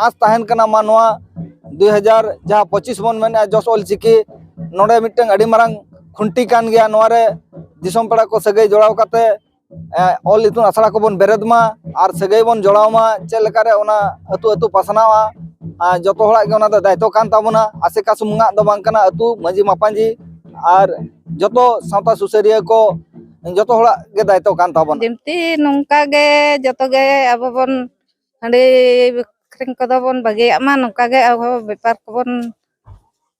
आस तहन कना मा नोआ 2025 बन मेना जस ऑलचिकी नोडे मिटन अड़ी मारंग खुंटी कान गया नोरे दिसम पड़ा को सगै जोड़ाव काते ऑल इतुन आसड़ा को बन बेरेद मा और सगै बन जोड़ाव मा चेल लकारे ओना अतु अतु पासनावा जतो हड़ा के ओना द दायित्व कान ताबोना आसेका सुमुंगा द बांग कना अतु मांझी मापांजी और जतो सावता सुसरिया को जतो हड़ा के दायित्व कान ताबोना जेमती नोंका गे जतो गे अब बन हंडी क्रिंग को बन बगे मा नोंका गे अब व्यापार को बन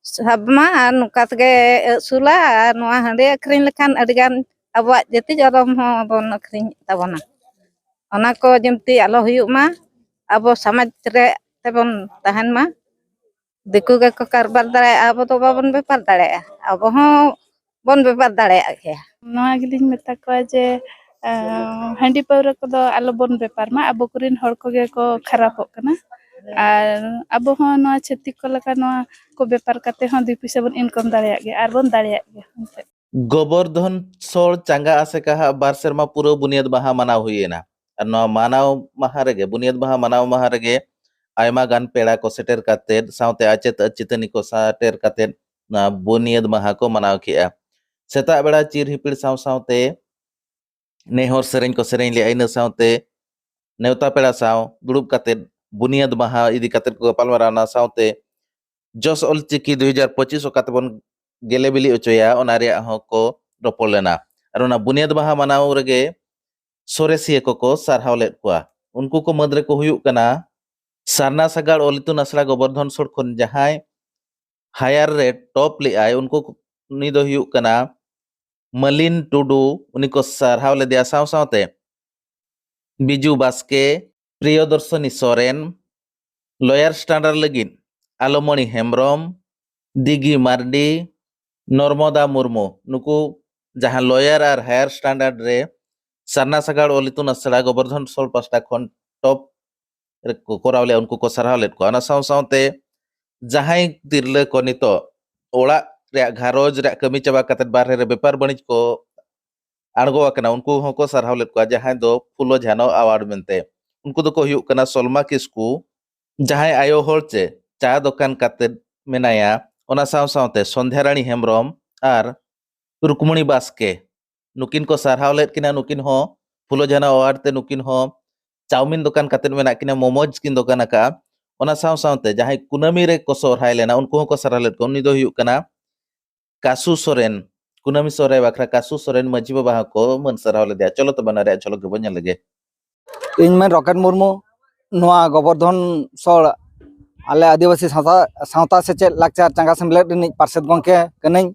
सब मा नोंका गे सुला नोआ हंडी अक्रिंग लेखान अडिगान अब जति जरम हो बन अक्रिंग ताबोना ओना को जेमती आलो हुयुग मा अब समाज रे तेबन तहन मा दिकु गे को कारबार दाड़े अब तो बाबन व्यापार दाड़े अब हो बन व्यापार दाड़े के नोआ गिलिन मेता को जे हंडी पाउरा को दो आलो बन व्यापार मा अब कुरिन हड़ को गे को खराब होकना और अब हो नोआ छेती को लका नोआ को व्यापार करते हो दुई पैसा बन इनकम दाड़े गे आर बन दाड़े गे गोवर्धन सोल चांगा आसे कहा बार सेरमा पूरा बुनियाद माहा मनाव हुईना और नोआ मानाव माहा रेगे बुनियाद माहा मनाव माहा रेगे आयमा गान पेड़ा को सेटेर काते साउते आचेत अचितनी को सेटेर काते ना बुनियाद माहा को मनाव किया सेता बेड़ा चिर हिपिड़ साव सावते नेहर सेरेंज को सेरेंज ले आइना सावते नेवता पेड़ा साव दुड़ुब काते बुनियाद माहा इदी काते को पालमाराना सावते जस ऑलचिकी 2025 काते बन गेले बिली उचोया ओना रे को रोपड़ लेना और ओना बुनियाद माहा मनाव रेगे सोरेसिया को सारहाव लेद कोआ उनको को मदरे को हुयुग कना सारना सगाड़ ऑल इतुन आसड़ा गोवर्धन सोड़ खन जहां हायर रे टॉप ले आय उनको उनी दो हुयुग कना मलिन टुडू उनी को सारहाव ले दिया साव सावते बिजू बास्के प्रियदर्शनी सोरेन लॉयर स्टैंडर्ड लगिन आलोमणि हेम्ब्रम दिगी मार्डी नर्मदा मुर्मू नुकु जहां लॉयर और हायर स्टैंडर्ड रे सारना सगाड़ ऑल इतुन आसड़ा गोवर्धन सोड़ पास्टा खन टॉप को कोराव ले उनको को सारहाव लेद को साव सावते जहां तिरले को नितो ओड़ा रे घारोज रे कमी चाबा कते बाहरे रे व्यापार वाणिज्य को आड़गो आकना उनको होको सारहाव लेद को जहां दो फुलो झानो अवार्ड मेनते उनको दो को हुयुग कना सलमा किस्कू जहां आयो होड़ चे चा दुकान काते मेनाया ओना साव सावते संध्यारानी हेम्ब्रम और रुक्मणी बास्के नुकिन को सारहाव लेद किना नुकिन हो फुलो झानो अवार्ड ते नुकिन हो चाउमिन दुकान काते मेना किना मोमोज किन दुकान का ओना साव सावते जहां कुनामी रे को सोरहाय लेना उनको को सारहाव लेद को उनी दो हुयुग कना कासू सोरेन कुनामी सोरे बाखरा कासू सोरेन मजी बाबा को मन सारहाव ले दिया चलो तो बना रे चलो के बन लगे इन में रॉकेट मुर्मू नोआ गोवर्धन सोल आले आदिवासी सावता से चेत लाकचार चांगा सेमलेट रिनिज पार्षद गंके कनई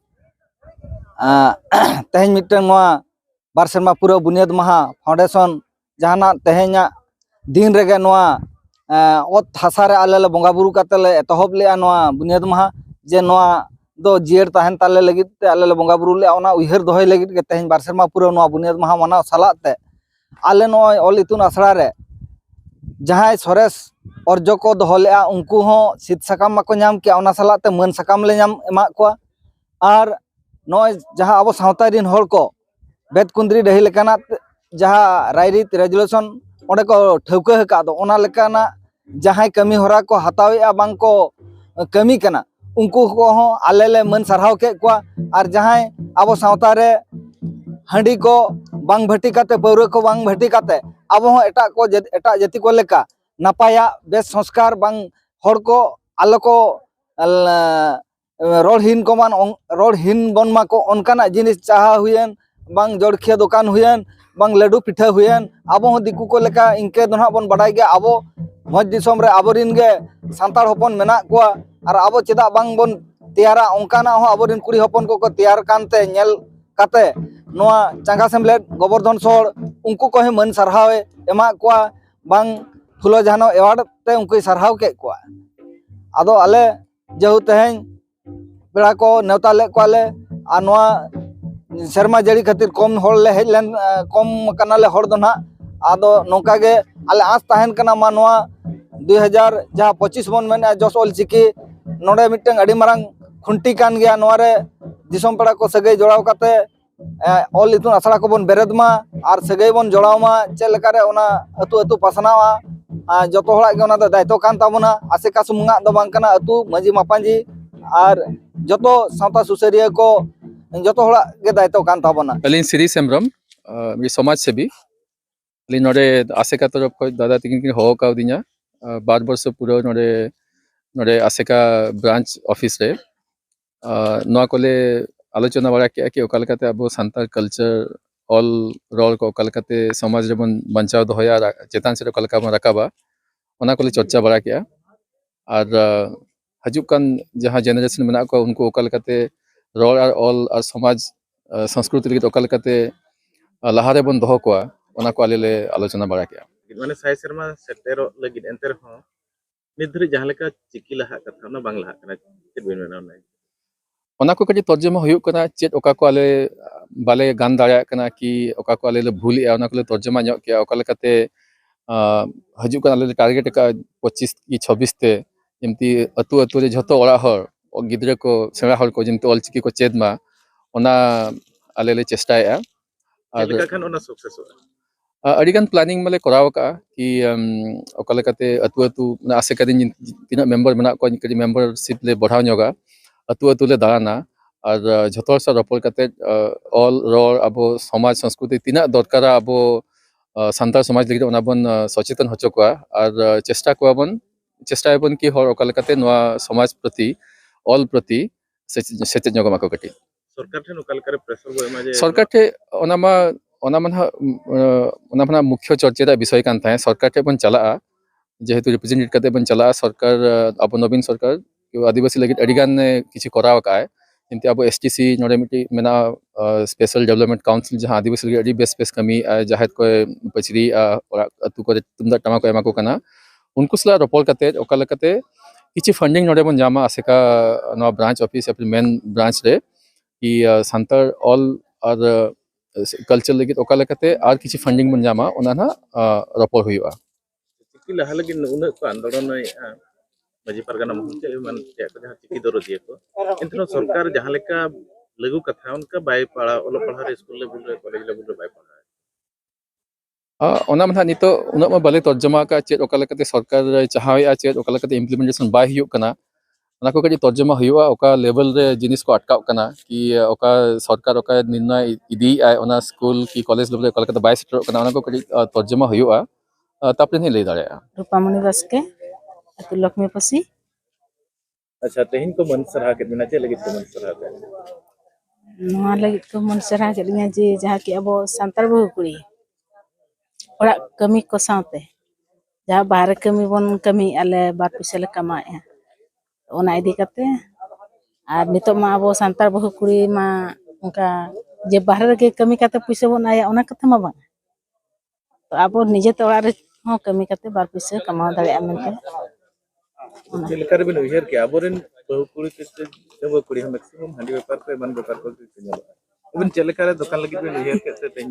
तेहें मिटन नोआ बार सेरमा पूरा बुनियाद माहा फाउंडेशन जहाना तेहें दिन रेगे नोआ ओत हासा रे आले ले बंगा बुरु काते ले एतहब ले नोआ बुनियाद माहा जे नोआ दो जियर तहन ताले लगित ते आले ले बंगा बुरु ले ओना उइहर दोहय लगित के तेहें बार सेरमा पूरा नोआ बुनियाद माहा मनाव सालाते आले नोआ ऑल इतुन आसड़ा रे जहां सोरेस अर्जो को दोहो लेआ उनको हो सीट सकाम माको नाम के ओना सालाते मन सकाम ले नाम एमा को और नोय जहां अब सावता दिन हर को बेद कुंद्री दही लेकाना जहां रायरित रेजुलेशन ओडे को ठौका हका दो ओना लेकाना जहां कमी होरा को हतावेआ बांग को कमी कना उनको को हो आले ले मन सरहाव के को और जहां अब सावता रे हंडी को बांग भटी काते पौरे को बांग भटी काते अब हो एटा जाति को लेका नपाया बेस संस्कार बांग हर को आलो को रोडहीन को मान रोडहीन बन मा को उनकाना जिनिस चाहा हुयन बांग जड़खिया दुकान हुयन बांग लड्डू पिठा हुयन अब हो दिकु को लेका इनके दोना बन बड़ाई गे अब भोज दिसम रे आबोरिन गे सांतार हपन मेना को और अब चेदा बांग बन तैयारा उनकाना हो आबोरिन कुड़ी हपन को तैयार कानते नेल काते नोआ चांगा सेमलेट गोवर्धन सोड़ उनको को मन सरहावे एमा को बांग फुलो झानो एवार्ड ते उनको सरहाव के को आदो आले जेहु तेहें बेड़ा को नेवता ले को आले आ नोआ शर्मा जड़ी खातिर कम होड़ ले हेज लेन कम कना ले होड़ दो ना आदो नोका गे आले आस तहन कना मा नोआ 2025 बन मेना जस ऑलचिकी नोडे मिटन अड़ी मारंग खुंटी कान गया नोआ रे दिसम पड़ा को सगै जोड़ाव काते ऑल इतुन आसड़ा को बन बेरेद मा और सगै बन जोड़ाव मा चेल लकारे ओना अतु अतु पासनावा joto horak ge ona do daito kan tabona aseka sumunga do bang kana atu maji mapanji ar joto sawta susaria ko joto horak ge daito kan tabona अलिन सिरी सेमरम मी समाज सेवी अलिन नोडे आसेका तरफ खय दादा तिकिन किन हो का दिना 12 वर्ष पूरा नोडे नोडे आसेका ब्रांच ऑफिस रे नोआ कोले आलोचना बड़ा किया कि ओकालकाते अब सांताल कल्चर ऑल रोल को ओकालकाते समाज रे बन बंचाव दोहया चेतान से ओकालका बन रकाबा ओना कोले चर्चा बड़ा किया और हजुक कान जहां जेनरेशन मेना को उनको ओकालकाते रोल और ऑल और समाज संस्कृति लगी ओकालकाते लाहारे बन दोह कोआ ओना को आले आलोचना बड़ा किया माने साय शर्मा सेटेरो लगिद एंटर हो निधरि जहां लेका चिकी लहा कथा ना बांग लहा कना चेद बेन मेना ना ओना को कटी तर्जुमा हुयुक कना चेत ओका को आले बाले गान दाया कना कि ओका को आले भूल या ओना को तर्जुमा ᱧᱚᱜ किया ओकालकाते हजुक कान आले टारगेट का 25 की 26 ते जेमती अतु अतु रे झतो ओड़ा हर गिद्रे को सेड़ा हर को जेमती ऑलचिकी को चेदमा ओना आले ले चेष्टाया लेका खान ओना सक्सेस हो अडिगान प्लानिंग मले कराव का कि ओकालकाते अतु अतु आसेका दिन तिना मेंबर मेना को करी मेंबरशिप ले बढ़ाव ᱧᱚᱜᱟ अतु अतु ले दाना और झतो सा रपोल कते ऑल रोल अब समाज संस्कृति तिना दरकारा अब सान्ताल समाज लगी ओना बन सचेतन होचो कोआ और चेष्टा कोआ बन चेष्टायबन कि हर ओकालकाते नोआ समाज प्रति ऑल प्रति सेचेत ᱧᱚᱜᱟ माको कटी सरकार ठेन ओकालकारे प्रेशर बो एमा जे सरकार ठे ओना मना मुख्य चर्चा विषय कान थाए सरकार ठे बन चला जेहेतु रिप्रेजेंटेट करते बन चला सरकार अब नवीन सरकार आदिवासी लगी अडिगान किछि कराव का इनते अब एसटीसी नोडे मिटी मेना स्पेशल डेवलपमेंट काउंसिल जहां आदिवासी लगी अडी बेस बेस कमी जहात को पचरी अतु को तुमदा टमा को एमा को कना उनको सला रपोल कते ओकालकाते किछि फंडिंग नोडे बन जामा आसेका नो ब्रांच ऑफिस अपनी मेन ब्रांच रे कि सांताल ऑल और कल्चर लगी ओकालकाते और किछि फंडिंग बन जामा ओना ना रपोल हुइवा चिकी लहा लगी उना को आंदोलन माजी परगना महचे मन ते को जहां चिकी दरो दिए को एंतनो सरकार जहां लेका लगु कथा उनका बाय पाड़ा ओलो पढ़ा रे स्कूल लेवल रे कॉलेज लेवल रे बाय पढ़ा ओना मना नितो उना मा बाले तर्जुमा का चेत ओकालकाते सरकार चाहाया चेत ओकालकाते इम्प्लीमेंटेशन बाय हुयुक कना ओना को कड़ी तर्जुमा हुयुआ ओका लेवल रे जिनिस को अटकाव कना कि ओका सरकार ओका निर्णय इदी आय ओना स्कूल की कॉलेज लेवल रे ओकालकाते बाय सेटर कना ओना को कड़ी तर्जुमा हुयुआ तापरे नि ले दाड़या रूपामणि बास्के अतु लक्ष्मी पसी अच्छा तेहिन को मन सरहा के बिना चे लगी को मन सरहा के नोआ लगी को मन सरहा के लिया जे जहाँ कि अब सांताल बहु कुड़ी ओड़ा कमी को साथे जहाँ बाहर कमी बन कमी आले बार पैसा ले कमाए ओना इदी कते आर नितो मा अब सांताल बहु कुड़ी मा उनका जे बाहर के कमी कते पैसा बन आया ओना कथा मा बा तो अब निजे तो ओड़ा रे हो कमी कते बार पैसा कमा दाड़े मेनते चिलकर बिन उहर के अबोरेन बहु कुड़ी के जब कुड़ी हम मैक्सिमम हंडी व्यापार को मन व्यापार को चलो इवन चिलकर दुकान लगी बिन उहर के ते तेन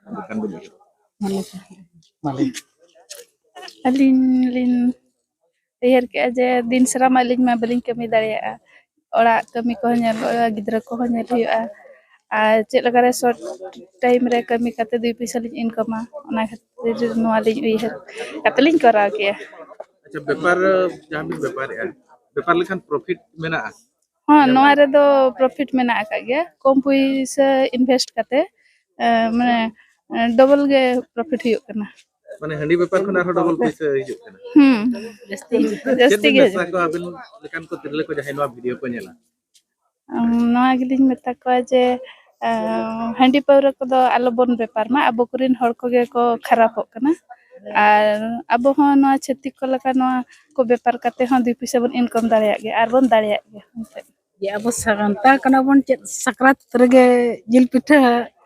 दुकान बिन अलिन लिन तैयार के जे दिन सरा मालिन मा बलिन कमी दाड़िया ओड़ा कमी को नेल गिद्रा को नेल हुआ आ चेत लगारे शॉर्ट टाइम रे कमी कते 2 पैसा लिन इनकमा ओना खातिर नोआ लिन उहर कते लिन करा के अच्छा व्यापार जहां भी व्यापार है व्यापार लेखन प्रॉफिट मेना हाँ नोआ रे दो प्रॉफिट मेना का गया कम पैसा इन्वेस्ट कते माने डबल गे प्रॉफिट हुयो कना माने हंडी व्यापार खना डबल पैसा हिजु कना जस्ती गे को अबिन लेखन को तिरले को जहां नोआ वीडियो को नेला नोआ गिलिन मेता को जे हंडी पाउरा को दो आलो बन व्यापार मा अब कुरिन हड़ को गे को खराब हो कना और अब हो नोआ छेती को लका नोआ को व्यापार करते हो 2 पैसा बन इनकम दाड़िया गे आर बन दाड़िया गे ये अब सांताल कना बन चेत सकरात रगे जिल पिठा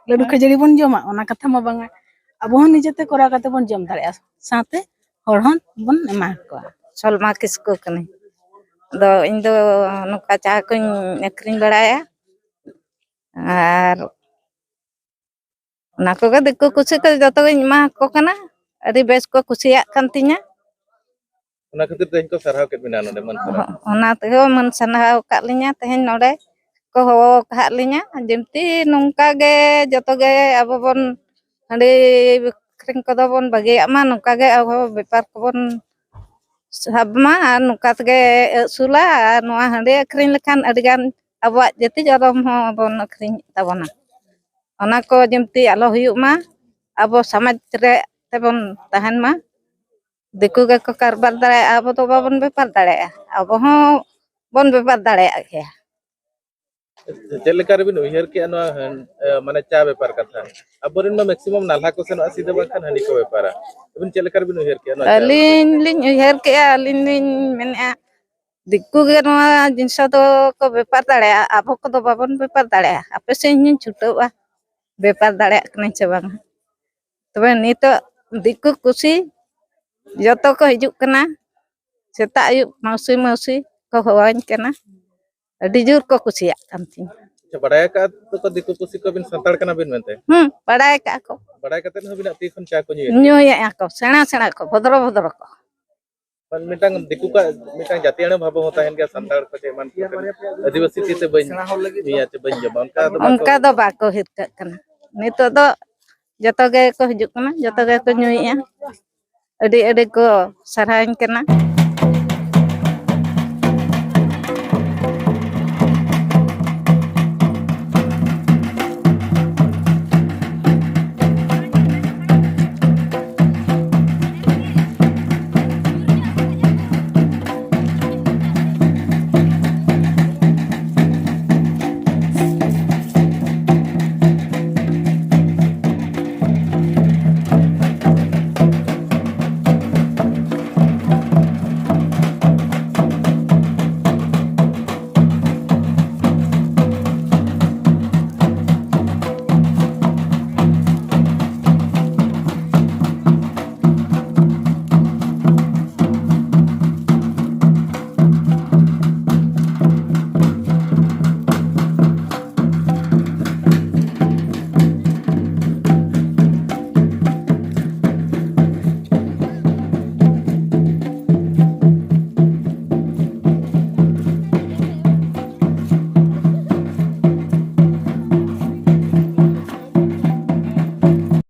लड्डू खजड़ी बन जमा ओना कथा मा बांगा अब हो निजेते करा कते बन जम दाड़िया साथे हर हन बन एमा को सलमा किसको कने दो इन दो नुका चाह को अखरिन बड़ाया और ना को दिक्को कुछ को जतो मा को कना अरे बेस को कुसिया कान तिnya ओना खातिर तेन को सरहा के बिना नडे मन सरहा ओना ते मन सनहा का लिnya तेहन नोडे को हो का लिnya जेमती नुका गे जतो गे अब बन हंडी ᱟᱹᱠᱷᱨᱤᱧ ᱠᱚᱫᱚ ᱵᱚᱱ ᱵᱟᱹᱜᱤᱭᱟᱜ ᱢᱟ, ᱱᱚᱝᱠᱟ ᱜᱮ ᱟᱵᱚ ᱵᱮᱯᱟᱨ ᱠᱚᱵᱚᱱ ᱥᱟᱵ ᱢᱟ ᱟᱨ ᱱᱚᱝᱠᱟ ᱛᱮᱜᱮ ᱟᱹᱥᱩᱞᱟ, ᱟᱨ ᱱᱚᱣᱟ ᱦᱟᱺᱰᱤ ᱟᱹᱠᱷᱨᱤᱧ ᱞᱮᱠᱷᱟᱱ ᱟᱹᱰᱤᱜᱟᱱ ᱟᱵᱚᱣᱟᱜ ᱡᱟᱹᱛᱤ ᱡᱚᱨᱚᱢ ᱦᱚᱸ ᱵᱚᱱ ᱟᱹᱠᱷᱨᱤᱧ ᱛᱟᱵᱚᱱᱟ᱾ ᱚᱱᱟ ᱠᱚ ᱡᱮᱢᱛᱤ ᱟᱞᱚ ᱦᱩᱭᱩᱜ ᱢᱟ, ᱟᱵᱚ ᱥᱚᱢᱟᱡᱽ ᱨᱮ ᱛᱮᱵᱚᱱ ᱛᱟᱦᱮᱱ ᱢᱟ᱾ ᱫᱤᱠᱩ ᱜᱮᱠᱚ ᱠᱟᱨᱵᱟᱨ ᱫᱟᱲᱮᱭᱟᱜᱼᱟ, ᱟᱵᱚ ᱫᱚ ᱵᱟᱵᱚᱱ ᱵᱮᱯᱟᱨ ᱫᱟᱲᱮᱭᱟᱜᱼᱟ, ᱟᱵᱚ ᱦᱚᱸ ᱵᱚᱱ ᱵᱮᱯᱟᱨ ᱫᱟᱲᱮᱭᱟᱜ ᱜᱮᱭᱟ᱾ ᱪᱮᱫ ᱞᱮᱠᱟ ᱨᱮᱵᱤᱱ ᱩᱭᱦᱟᱹᱨ ᱠᱮᱜᱼᱟ ᱱᱚᱣᱟ ᱢᱟᱱᱮ ᱪᱟ ᱵᱮᱯᱟᱨ ᱠᱟᱛᱷᱟ? ᱟᱵᱚᱨᱮᱱ ᱢᱟ ᱢᱮᱠᱥᱤᱢᱟᱢ ᱱᱟᱞᱦᱟ ᱠᱚ ᱥᱮᱱᱚᱜᱼᱟ, ᱥᱤᱫᱷᱟᱹ ᱵᱟᱝᱠᱷᱟᱱ ᱦᱟᱺᱰᱤ ᱠᱚ ᱵᱮᱯᱟᱨᱟ᱾ ᱟᱹᱵᱤᱱ ᱪᱮᱫ ᱞᱮᱠᱟ ᱨᱮᱵᱤᱱ ᱩᱭᱦᱟᱹᱨ ᱠᱮᱜᱼᱟ ᱱᱚᱣᱟ ᱪᱟ? ᱟᱹᱞᱤᱧ ᱞᱤᱧ ᱩᱭᱦᱟᱹᱨ ᱠᱮᱜᱼᱟ, ᱟᱹᱞᱤᱧ ᱞᱤᱧ ᱢᱮᱱᱮᱫᱼᱟ ᱫᱤᱠᱩ ᱜᱮ ᱱᱚᱣᱟ ᱡᱤᱱᱤᱥ ᱫᱚ ᱠᱚ ᱵᱮᱯᱟᱨ ᱫᱟᱲᱮᱭᱟᱜᱼᱟ, ᱟᱵᱚ ᱠᱚᱫᱚ ᱵᱟᱵᱚᱱ ᱵᱮᱯᱟᱨ ᱫᱟᱲᱮᱭᱟᱜᱼᱟ᱾ ᱟᱯᱮ ᱥᱮᱫ ᱤᱧ ᱪᱷᱩᱴᱟᱹᱣᱼᱟ, ᱵᱮᱯᱟᱨ ᱫᱟᱲᱮᱭᱟᱜ ᱠᱟᱹᱱᱟᱹᱧ ᱥᱮ ᱵᱟᱝ? ᱛᱚᱵᱮ ᱱᱤᱛᱚᱜ ᱫᱤᱠᱩ ᱠᱩᱥᱤ ᱡᱚᱛᱚ ᱠᱚ ᱦᱤᱡᱩᱜ ᱠᱟᱱᱟ, ᱥᱮᱛᱟᱜ ᱟᱹᱭᱩᱵ ᱢᱟᱹᱣᱥᱤ ᱢᱟᱹᱣᱥᱤ ᱠᱚ ᱦᱚᱦᱚᱣᱟᱹᱧ ᱠᱟᱱᱟ, ᱟᱹᱰᱤ ᱡᱳᱨ ᱠᱚ ᱠᱩᱥᱤᱭᱟᱜ ᱠᱟᱱ ᱛᱤᱧᱟ᱾ ᱵᱟᱲᱟᱭ ᱟᱠᱟᱫ ᱫᱚᱠᱚ ᱫᱤᱠᱩ ᱯᱩᱥᱤ ᱠᱚᱵᱤᱱ ᱥᱟᱱᱛᱟᱲ ᱠᱟᱱᱟ ᱵᱤᱱ ᱢᱮᱱᱛᱮ? ᱵᱟᱲᱟᱭ ᱠᱟᱜᱼᱟ ᱠᱚ, ᱵᱟᱲᱟᱭ ᱠᱟᱛᱮᱫ ᱦᱚᱸ ᱟᱹᱵᱤᱱᱟᱜ ᱛᱤ ᱠᱷᱚᱱ ᱪᱟ ᱠᱚ ᱧᱩᱭᱮᱫ ᱜᱮᱭᱟ? ᱧᱩᱭᱮᱜᱼᱟ ko, ᱥᱮᱬᱟ ᱥᱮᱬᱟ ko, ᱵᱷᱚᱫᱨᱚ ᱵᱷᱚᱫᱨᱚ ko. ᱢᱤᱫᱴᱟᱝ ᱫᱤᱠᱩ ᱠᱚᱣᱟᱜ ᱢᱤᱫᱴᱟᱝ ᱡᱟᱹᱛᱤᱭᱟᱹᱨᱤ ᱵᱷᱟᱵᱽ ᱦᱚᱸ ᱛᱟᱦᱮᱱ ᱜᱮᱭᱟ, ᱥᱟᱱᱛᱟᱲ ᱠᱚ ᱪᱮ ᱮᱢᱟᱱ ᱠᱚ ᱟᱹᱫᱤᱵᱟᱹᱥᱤ ᱛᱤᱥᱮ ᱵᱟᱹᱧ ᱧᱩᱭᱟ ᱪᱮ ᱵᱟᱹᱧ ᱡᱚᱢᱟ, ᱚᱱᱠᱟ ᱫᱚ ᱵᱟᱠᱚ ᱦᱤᱨᱠᱟᱹᱜ ᱠᱟᱱᱟ᱾ ᱱᱤᱛᱚᱜ ᱫᱚ ᱡᱚᱛᱚ ᱜᱮᱠᱚ ᱦᱤᱡᱩᱜ ᱠᱟᱱᱟ, ᱡᱚᱛᱚ ᱜᱮᱠᱚ ᱧᱩᱭᱮᱜᱼᱟ, ᱟᱹᱰᱤ ᱟᱹᱰᱤ ᱠᱚ ᱥᱟᱨᱦᱟᱣᱤᱧ ᱠᱟᱱᱟ᱾